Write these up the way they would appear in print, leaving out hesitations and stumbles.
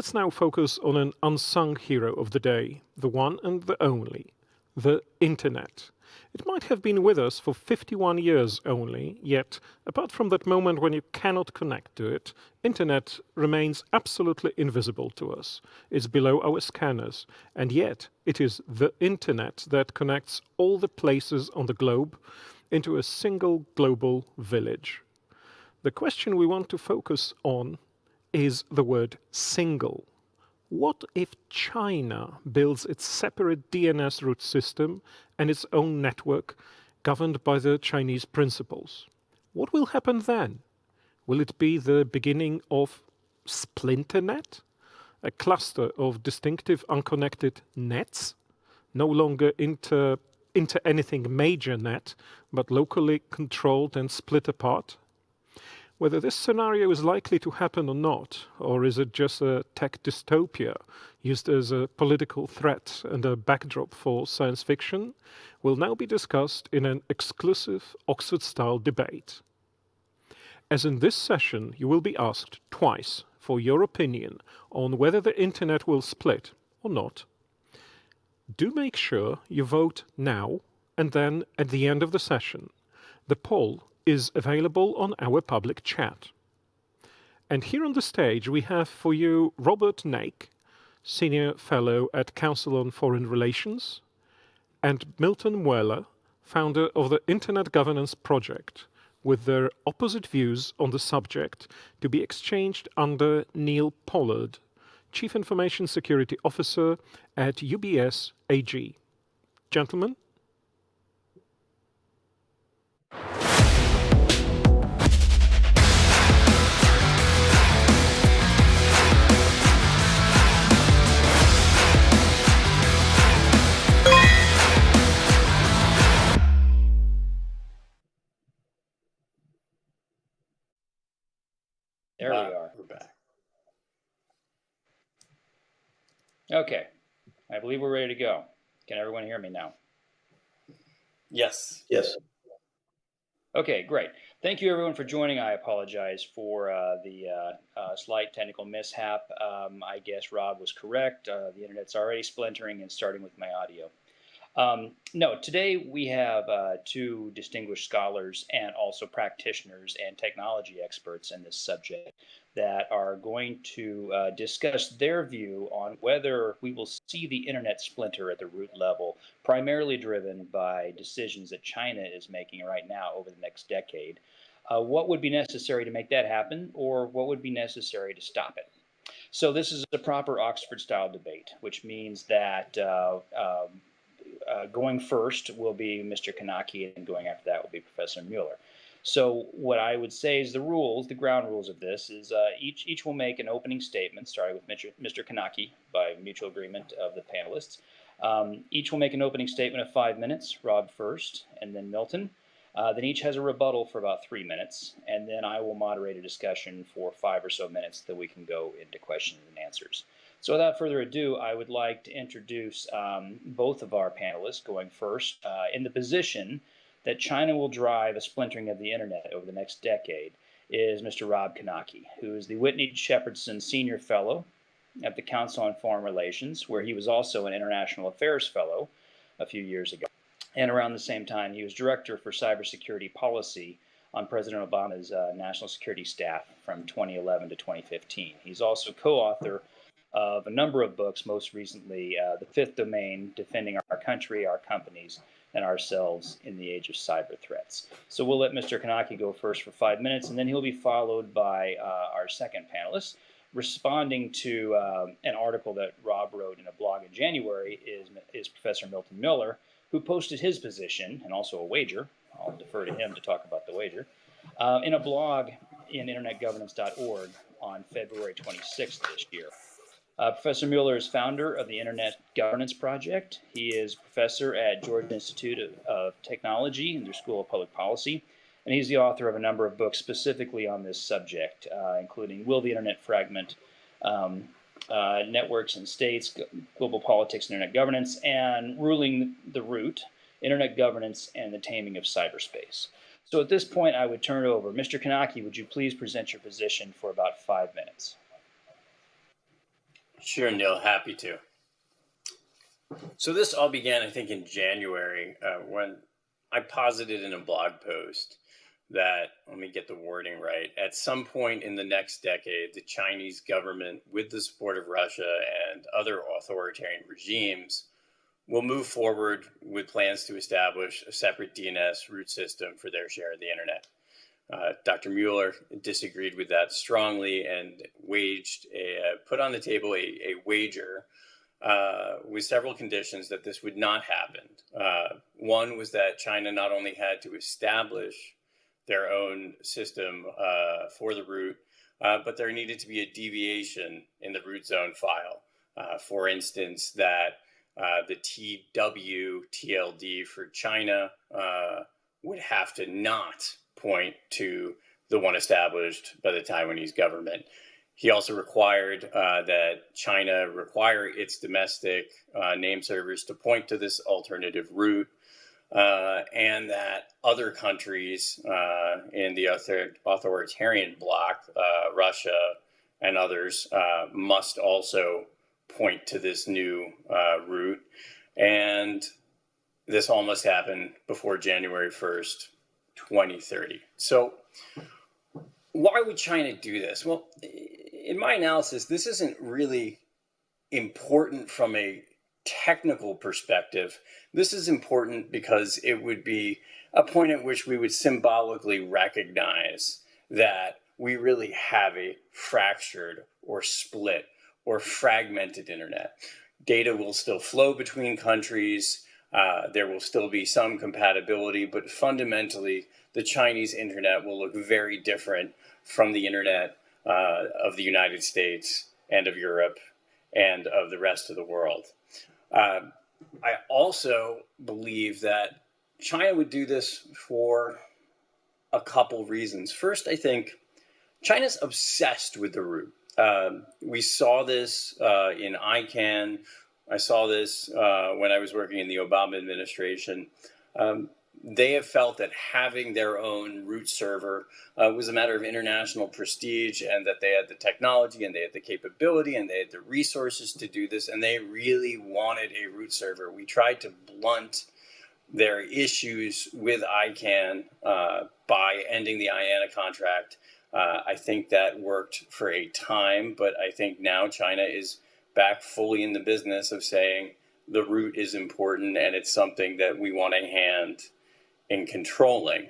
Let's now focus on an unsung hero of the day, the one and the only, the Internet. It might have been with us for 51 years only, yet, apart from that moment when you cannot connect to it, Internet remains absolutely invisible to us. It's below our scanners, and yet it is the Internet that connects all the places on the globe into a single global village. The question we want to focus on is the word single. What if China builds its separate DNS root system and its own network governed by the Chinese principles? What will happen then? Will it be the beginning of splinternet? A cluster of distinctive unconnected nets, no longer into anything major net, but locally controlled and split apart? Whether this scenario is likely to happen or not, or is it just a tech dystopia used as a political threat and a backdrop for science fiction, will now be discussed in an exclusive Oxford-style debate. As in this session, you will be asked twice for your opinion on whether the Internet will split or not. Do make sure you vote now and then at the end of the session. The poll is available on our public chat. And here on the stage we have for you Robert Knake, Senior Fellow at Council on Foreign Relations, and Milton Mueller, founder of the Internet Governance Project, with their opposite views on the subject to be exchanged under Neal Pollard, Chief Information Security Officer at UBS AG. Gentlemen? There we are. We're back. Okay, I believe we're ready to go. Can everyone hear me now? Yes. Okay, great. Thank you everyone for joining. I apologize for the slight technical mishap. I guess Rob was correct. The internet's already splintering and starting with my audio. No, today we have two distinguished scholars and also practitioners and technology experts in this subject that are going to discuss their view on whether we will see the internet splinter at the root level, primarily driven by decisions that China is making right now over the next decade. What would be necessary to make that happen, or what would be necessary to stop it? So this is a proper Oxford-style debate, which means that going first will be Mr. Knake, and going after that will be Professor Mueller. So what I would say is the rules, the ground rules of this is each will make an opening statement, starting with Mr. Knake by mutual agreement of the panelists. Each will make an opening statement of 5 minutes, Rob first, and then Milton. Then each has a rebuttal for about 3 minutes, and then I will moderate a discussion for 5 or so minutes that we can go into questions and answers. So without further ado, I would like to introduce both of our panelists going first. In the position that China will drive a splintering of the internet over the next decade is Mr. Rob Knake, who is the Whitney Shepherdson Senior Fellow at the Council on Foreign Relations, where he was also an International Affairs Fellow a few years ago. And around the same time, he was Director for Cybersecurity Policy on President Obama's National Security Staff from 2011 to 2015. He's also co-author of a number of books, most recently The Fifth Domain, Defending Our Country, Our Companies, and Ourselves in the Age of Cyber Threats. So we'll let Mr. Knake go first for 5 minutes, and then he'll be followed by our second panelist. Responding to an article that Rob wrote in a blog in January is Professor Milton Mueller, who posted his position, and also a wager, I'll defer to him to talk about the wager, in a blog in internetgovernance.org on February 26th this year. Professor Mueller is founder of the Internet Governance Project. He is professor at Georgia Institute of Technology in their School of Public Policy, and he's the author of a number of books specifically on this subject, including Will the Internet Fragment, Networks and States, Global Politics and Internet Governance, and Ruling the Root, Internet Governance and the Taming of Cyberspace. So at this point, I would turn it over. Mr. Knake, would you please present your position for about 5 minutes? Sure, Neil, happy to. So this all began, I think, in January when I posited in a blog post that, let me get the wording right, at some point in the next decade, the Chinese government, with the support of Russia and other authoritarian regimes, will move forward with plans to establish a separate DNS root system for their share of the internet. Dr. Mueller disagreed with that strongly and put on the table a wager with several conditions that this would not happen. One was that China not only had to establish their own system for the root, but there needed to be a deviation in the root zone file. For instance, that the TWTLD for China would have to not point to the one established by the Taiwanese government. He also required that China require its domestic name servers to point to this alternative route, and that other countries in the authoritarian bloc, Russia and others, must also point to this new route. And this all must happen before January 1st, 2030. So why would China do this? Well, in my analysis, this isn't really important from a technical perspective. This is important because it would be a point at which we would symbolically recognize that we really have a fractured or split or fragmented internet. Data will still flow between countries. There will still be some compatibility, but fundamentally, the Chinese internet will look very different from the internet of the United States and of Europe and of the rest of the world. I also believe that China would do this for a couple reasons. First, I think China's obsessed with the root. We saw this in ICANN. I saw this when I was working in the Obama administration. They have felt that having their own root server was a matter of international prestige, and that they had the technology and they had the capability and they had the resources to do this, and they really wanted a root server. We tried to blunt their issues with ICANN by ending the IANA contract. I think that worked for a time, but I think now China is back fully in the business of saying the root is important and it's something that we want a hand in controlling.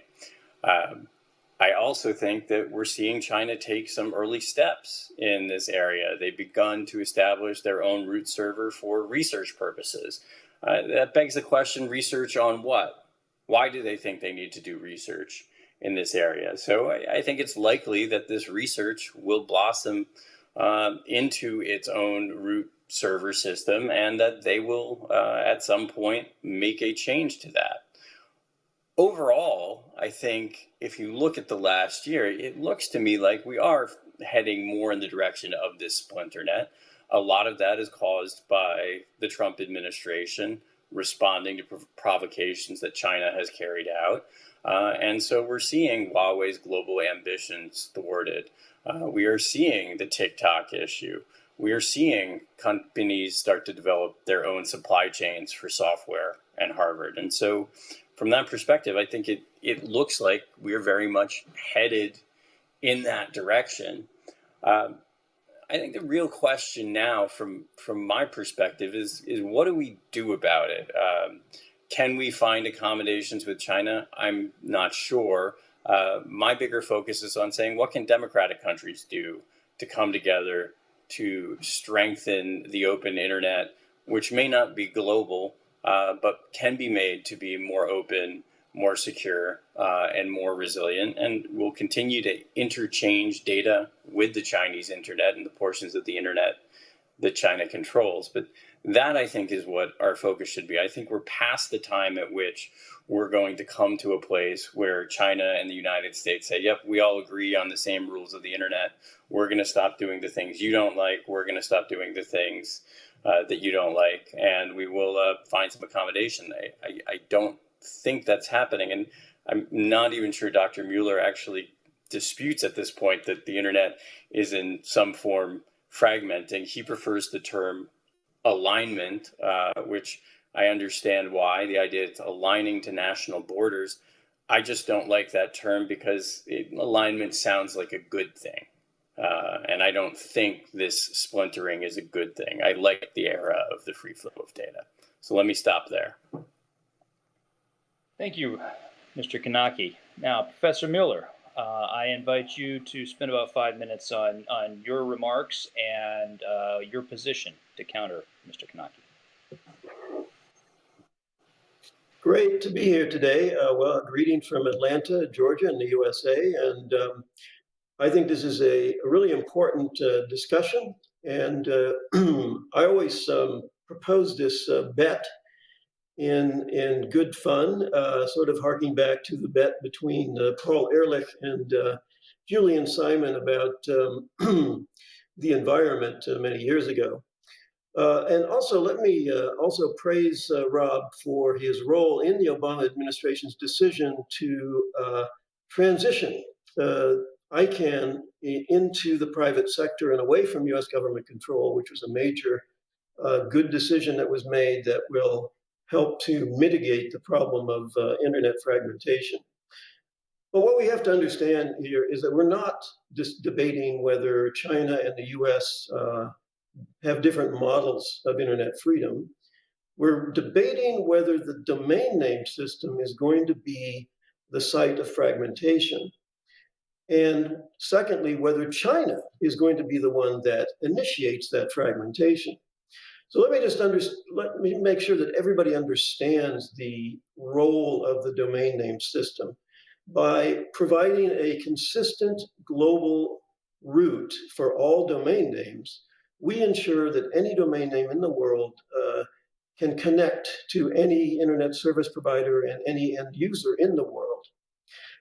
I also think that we're seeing China take some early steps in this area. They've begun to establish their own root server for research purposes. That begs the question, research on what? Why do they think they need to do research in this area? So I think it's likely that this research will blossom into its own root server system, and that they will at some point make a change to that. Overall, I think if you look at the last year, it looks to me like we are heading more in the direction of this splinternet. A lot of that is caused by the Trump administration responding to provocations that China has carried out. And so we're seeing Huawei's global ambitions thwarted. We are seeing the TikTok issue. We are seeing companies start to develop their own supply chains for software and hardware. And so from that perspective, I think it looks like we're very much headed in that direction. I think the real question now, from my perspective, is what do we do about it? Can we find accommodations with China? I'm not sure. My bigger focus is on saying, what can democratic countries do to come together to strengthen the open internet, which may not be global, but can be made to be more open, more secure, and more resilient, and will continue to interchange data with the Chinese internet and the portions of the internet that China controls. But that, I think, is what our focus should be. I think we're past the time at which we're going to come to a place where China and the United States say, yep, we all agree on the same rules of the internet. We're going to stop doing the things you don't like. We're going to stop doing the things that you don't like, and we will find some accommodation. I don't think that's happening, and I'm not even sure Dr. Mueller actually disputes at this point that the internet is in some form fragmenting. He prefers the term alignment, which I understand why. The idea it's aligning to national borders. I just don't like that term because alignment sounds like a good thing. And I don't think this splintering is a good thing. I like the era of the free flow of data. So let me stop there. Thank you, Mr. Knake. Now, Professor Mueller, I invite you to spend about 5 minutes on your remarks and your position to counter Mr. Knake. Great to be here today. Well, greetings from Atlanta, Georgia, in the USA. And I think this is a really important discussion. And I always propose this bet in good fun, sort of harking back to the bet between Paul Ehrlich and Julian Simon about the environment many years ago. And also, let me also praise Rob for his role in the Obama administration's decision to transition ICANN into the private sector and away from US government control, which was a major good decision that was made that will help to mitigate the problem of internet fragmentation. But what we have to understand here is that we're not just debating whether China and the US have different models of internet freedom. We're debating whether the domain name system is going to be the site of fragmentation. And secondly, whether China is going to be the one that initiates that fragmentation. So let me make sure that everybody understands the role of the domain name system. By providing a consistent global root for all domain names, we ensure that any domain name in the world can connect to any internet service provider and any end user in the world.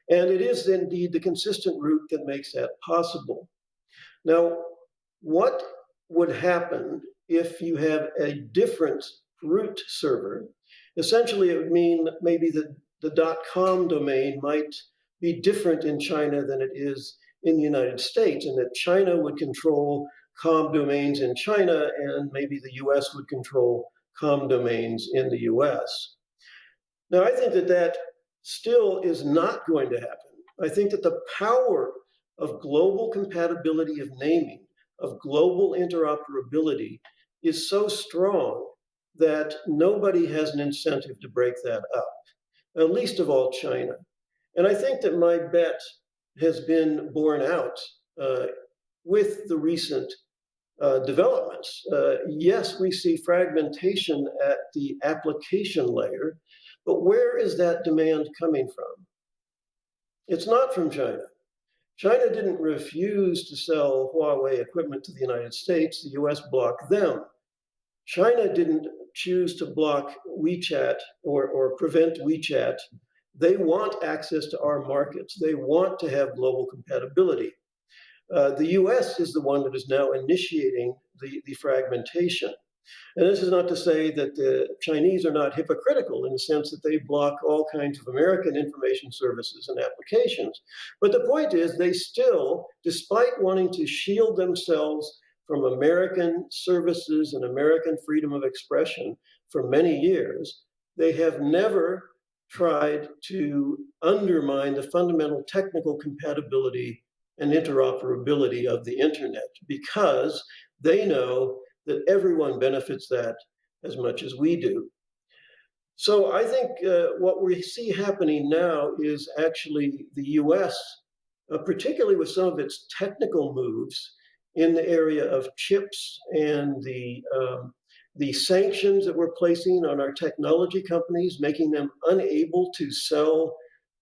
And it is indeed the consistent root that makes that possible. Now, what would happen if you have a different root server? Essentially, it would mean maybe the .com domain might be different in China than it is in the United States, and that China would control com domains in China, and maybe the US would control com domains in the US. Now, I think that still is not going to happen. I think that the power of global compatibility of naming, of global interoperability, is so strong that nobody has an incentive to break that up, least of all China. And I think that my bet has been borne out with the recent developments. Yes, we see fragmentation at the application layer, but where is that demand coming from? It's not from China. China didn't refuse to sell Huawei equipment to the United States. The US blocked them. China didn't choose to block WeChat or prevent WeChat. They want access to our markets. They want to have global compatibility. The US is the one that is now initiating the fragmentation. And this is not to say that the Chinese are not hypocritical in the sense that they block all kinds of American information services and applications. But the point is, they still, despite wanting to shield themselves from American services and American freedom of expression for many years, they have never tried to undermine the fundamental technical compatibility and interoperability of the internet, because they know that everyone benefits that as much as we do. So I think what we see happening now is actually the US, particularly with some of its technical moves in the area of chips and the sanctions that we're placing on our technology companies, making them unable to sell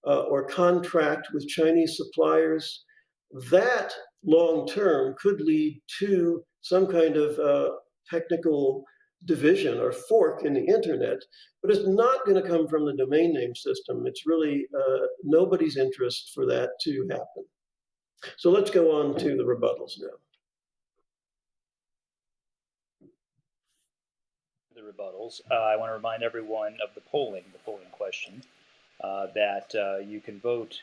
or contract with Chinese suppliers. That long term could lead to some kind of technical division or fork in the internet, but it's not going to come from the domain name system. It's really nobody's interest for that to happen. So let's go on to the rebuttals now. The rebuttals. I want to remind everyone of the polling question, that you can vote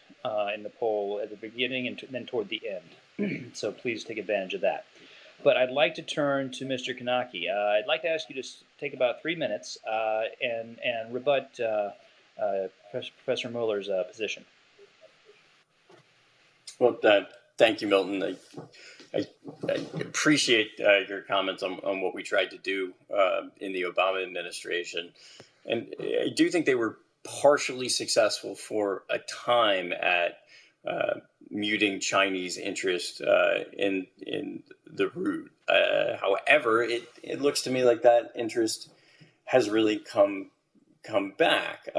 in the poll at the beginning and then toward the end. So please take advantage of that. But I'd like to turn to Mr. Kanaki. I'd like to ask you to take about 3 minutes and rebut Professor Mueller's position. Well, thank you, Milton. I appreciate your comments on what we tried to do in the Obama administration. And I do think they were partially successful for a time at muting Chinese interest in the route. However, it looks to me like that interest has really come back.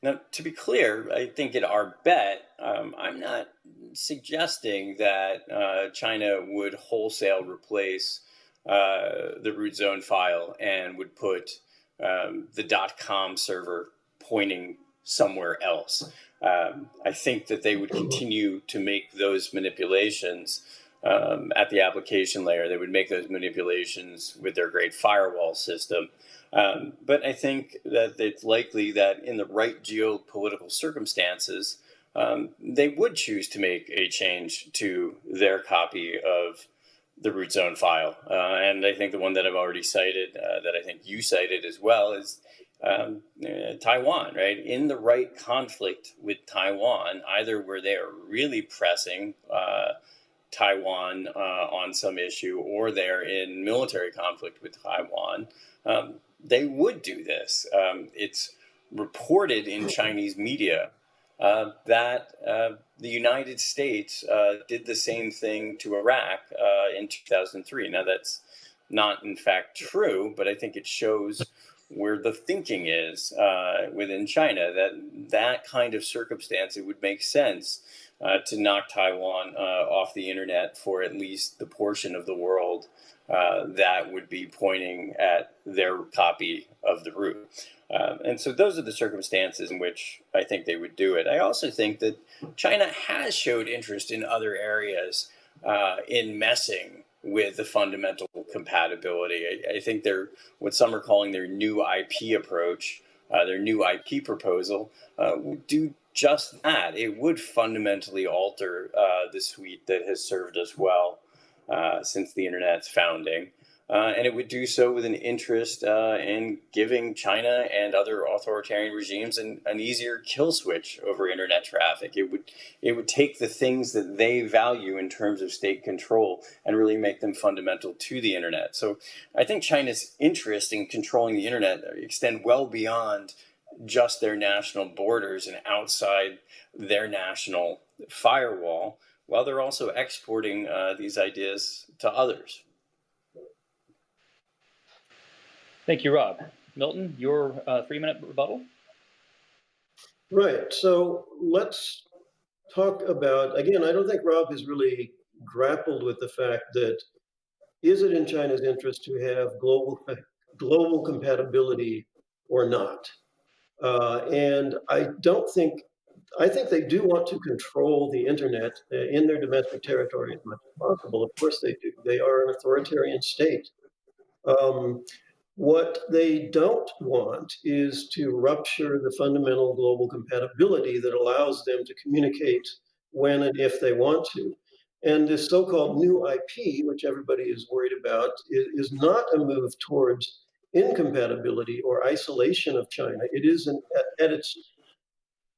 Now, to be clear, I think at our bet, I'm not suggesting that China would wholesale replace the root zone file and would put the .com server pointing somewhere else. I think that they would continue to make those manipulations at the application layer. They would make those manipulations with their great firewall system. But I think that it's likely that in the right geopolitical circumstances, they would choose to make a change to their copy of the root zone file. And I think the one that I've already cited, that I think you cited as well, is Taiwan, right? In the right conflict with Taiwan, either where they are really pressing Taiwan on some issue, or they're in military conflict with Taiwan, they would do this. It's reported in Chinese media that the United States did the same thing to Iraq in 2003. Now, that's not in fact true, but I think it shows where the thinking is within China, that kind of circumstance, it would make sense to knock Taiwan off the internet for at least the portion of the world that would be pointing at their copy of the root. And so those are the circumstances in which I think they would do it. I also think that China has showed interest in other areas in messing with the fundamental compatibility. I think they're what some are calling their new IP approach, their new IP proposal, would do just that. It would fundamentally alter the suite that has served us well since the internet's founding. And it would do so with an interest in giving China and other authoritarian regimes an easier kill switch over internet traffic. It would take the things that they value in terms of state control and really make them fundamental to the internet. So I think China's interest in controlling the internet extend well beyond just their national borders and outside their national firewall, while they're also exporting these ideas to others. Thank you, Rob. Milton, your 3-minute rebuttal? Right. So let's talk about, again, I don't think Rob has really grappled with the fact that is it in China's interest to have global compatibility or not? And I think they do want to control the internet in their domestic territory as much as possible. Of course they do. They are an authoritarian state. What they don't want is to rupture the fundamental global compatibility that allows them to communicate when and if they want to. And this so-called new IP, which everybody is worried about, is not a move towards incompatibility or isolation of China. It is at its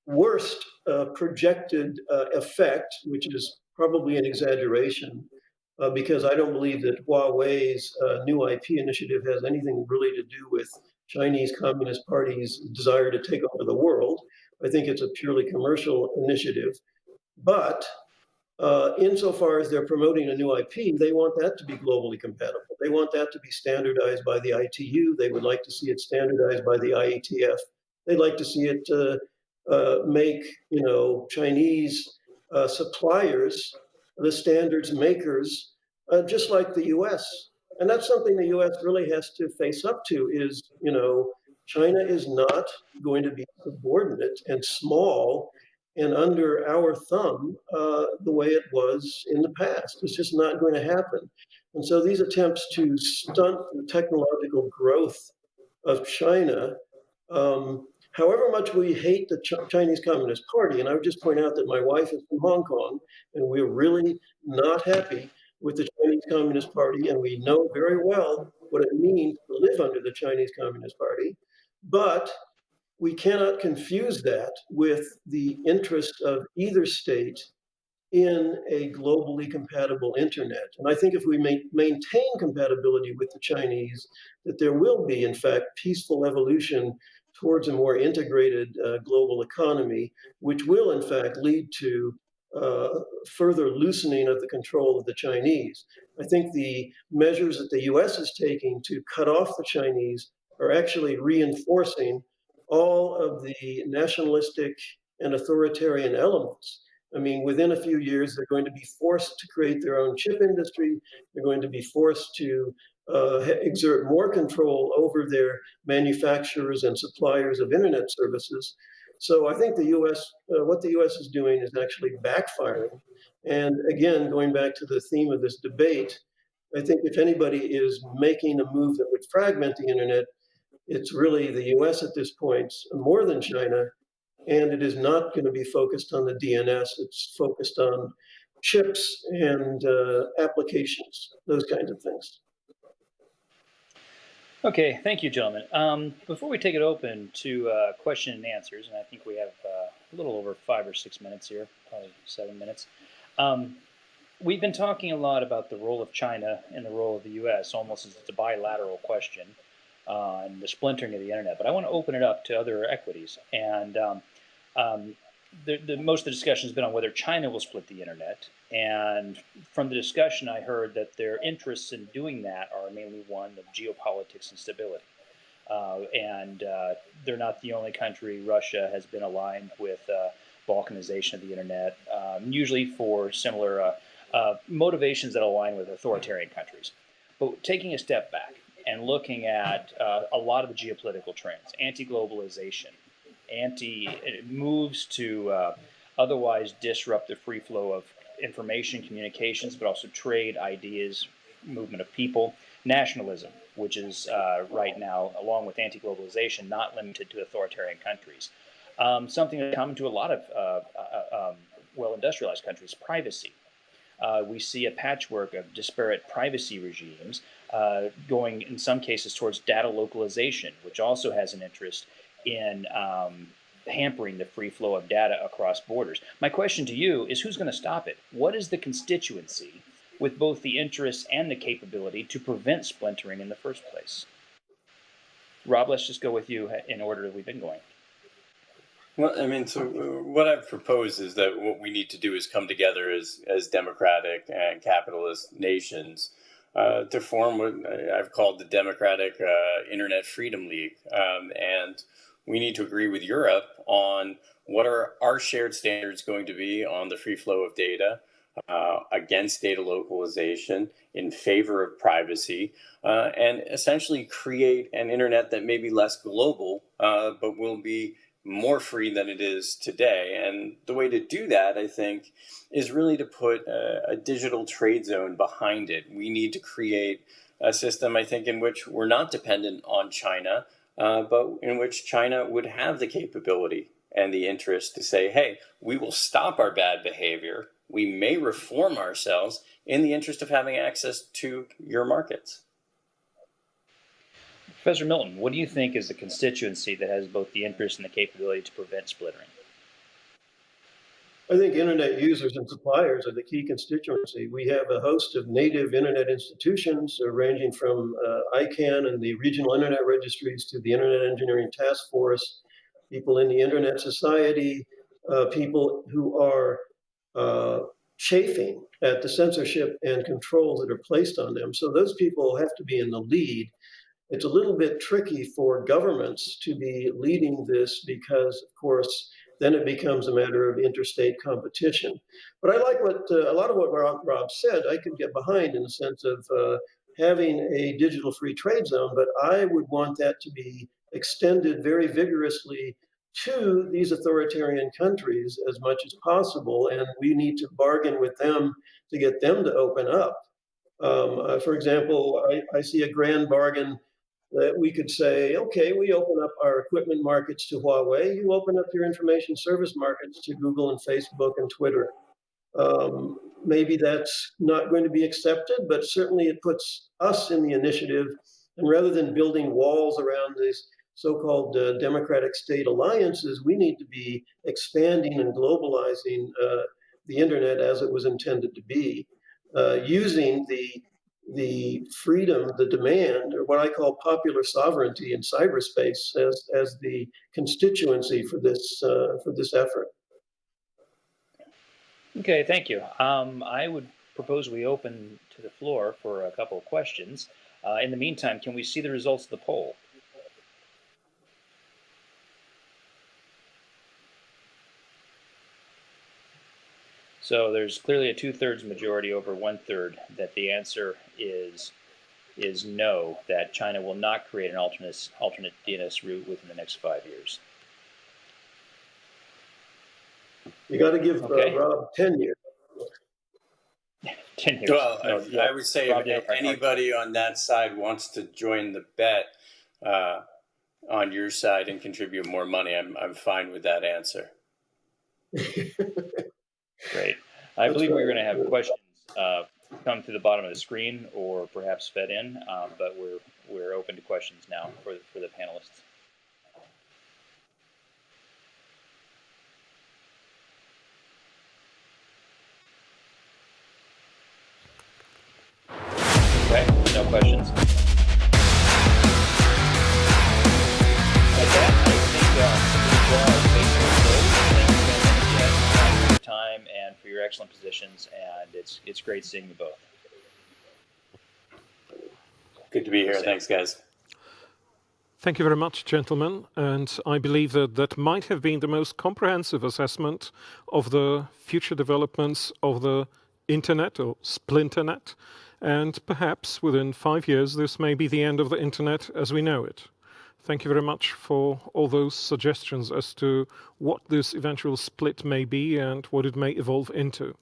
worst projected effect, which is probably an exaggeration, because I don't believe that Huawei's new IP initiative has anything really to do with Chinese Communist Party's desire to take over the world. I think it's a purely commercial initiative. But insofar as they're promoting a new IP, they want that to be globally compatible. They want that to be standardized by the ITU. They would like to see it standardized by the IETF. They'd like to see it make, Chinese suppliers the standards makers, just like the U.S. And that's something the U.S. really has to face up to is, China is not going to be subordinate and small and under our thumb the way it was in the past. It's just not going to happen. And so these attempts to stunt the technological growth of China, however much we hate the Chinese Communist Party, and I would just point out that my wife is from Hong Kong, and we're really not happy with the Chinese Communist Party, and we know very well what it means to live under the Chinese Communist Party. But we cannot confuse that with the interest of either state in a globally compatible internet. And I think if we maintain compatibility with the Chinese, that there will be, in fact, peaceful evolution towards a more integrated global economy, which will, in fact, lead to further loosening of the control of the Chinese. I think the measures that the US is taking to cut off the Chinese are actually reinforcing all of the nationalistic and authoritarian elements. I mean, within a few years, they're going to be forced to create their own chip industry. They're going to be forced to exert more control over their manufacturers and suppliers of internet services. So I think the U.S., what the U.S. is doing is actually backfiring. And again, going back to the theme of this debate, I think if anybody is making a move that would fragment the internet, it's really the U.S. at this point, more than China, and it is not going to be focused on the DNS. It's focused on chips and applications, those kinds of things. Okay, thank you, gentlemen. Before we take it open to question and answers, and I think we have a little over 5 or 6 minutes here, probably 7 minutes. We've been talking a lot about the role of China and the role of the U.S. almost as it's a bilateral question and the splintering of the internet. But I want to open it up to other equities. And most of the discussion has been on whether China will split the internet. And from the discussion, I heard that their interests in doing that are mainly one of geopolitics and stability. They're not the only country. Russia has been aligned with balkanization of the internet, usually for similar motivations that align with authoritarian countries. But taking a step back and looking at a lot of the geopolitical trends, anti-globalization, moves to otherwise disrupt the free flow of information, communications, but also trade, ideas, movement of people, nationalism, which is right now, along with anti-globalization, not limited to authoritarian countries. Something that's common to a lot of well-industrialized countries, privacy. We see a patchwork of disparate privacy regimes going, in some cases, towards data localization, which also has an interest in hampering the free flow of data across borders. My question to you is, who's going to stop it? What is the constituency with both the interests and the capability to prevent splintering in the first place? Rob, let's just go with you in order that we've been going. Well, I mean, so what I've proposed is that what we need to do is come together as democratic and capitalist nations to form what I've called the Democratic Internet Freedom League. And we need to agree with Europe on what are our shared standards going to be on the free flow of data, against data localization, in favor of privacy, and essentially create an internet that may be less global, but will be more free than it is today. And the way to do that, I think, is really to put a digital trade zone behind it. We need to create a system, I think, in which we're not dependent on China, but in which China would have the capability and the interest to say, hey, we will stop our bad behavior. We may reform ourselves in the interest of having access to your markets. Professor Milton, what do you think is the constituency that has both the interest and the capability to prevent splintering? I think internet users and suppliers are the key constituency. We have a host of native internet institutions ranging from ICANN and the regional internet registries to the Internet Engineering Task Force, people in the Internet Society, people who are chafing at the censorship and controls that are placed on them. So those people have to be in the lead. It's a little bit tricky for governments to be leading this because, of course, then it becomes a matter of interstate competition. But I like what a lot of what Rob said, I could get behind in the sense of having a digital free trade zone, but I would want that to be extended very vigorously to these authoritarian countries as much as possible, and we need to bargain with them to get them to open up. For example, I see a grand bargain that we could say, okay, we open up our equipment markets to Huawei, you open up your information service markets to Google and Facebook and Twitter. maybe that's not going to be accepted, but certainly it puts us in the initiative. And rather than building walls around these so-called democratic state alliances, we need to be expanding and globalizing the internet as it was intended to be, using the freedom, the demand, or what I call popular sovereignty in cyberspace as the constituency for this effort. Okay, thank you. I would propose we open to the floor for a couple of questions. In the meantime, can we see the results of the poll? So there's clearly a 2/3 majority over 1/3 that the answer is no, that China will not create an alternate DNS route within the next 5 years. You got to give Rob 10 years. 10 years. Well, No, I would say if anybody on that side wants to join the bet on your side and contribute more money, I'm fine with that answer. Great. I believe we're going to have questions come to the bottom of the screen or perhaps fed in, but we're open to questions now for the panelists. Okay, no questions. Okay, I think for your time and for your excellent positions, and it's great seeing you both. Good to be here. Thanks, guys. Thank you very much, gentlemen. And I believe that might have been the most comprehensive assessment of the future developments of the internet or splinternet. And perhaps within 5 years, this may be the end of the internet as we know it. Thank you very much for all those suggestions as to what this eventual split may be and what it may evolve into.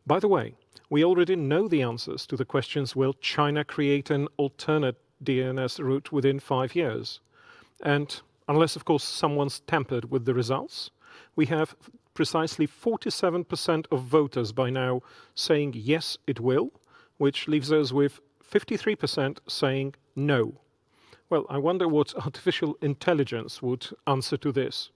By the way, we already know the answers to the questions, will China create an alternate DNS route within 5 years? And unless, of course, someone's tampered with the results, we have precisely 47% of voters by now saying yes, it will, which leaves us with 53% saying no. Well, I wonder what artificial intelligence would answer to this.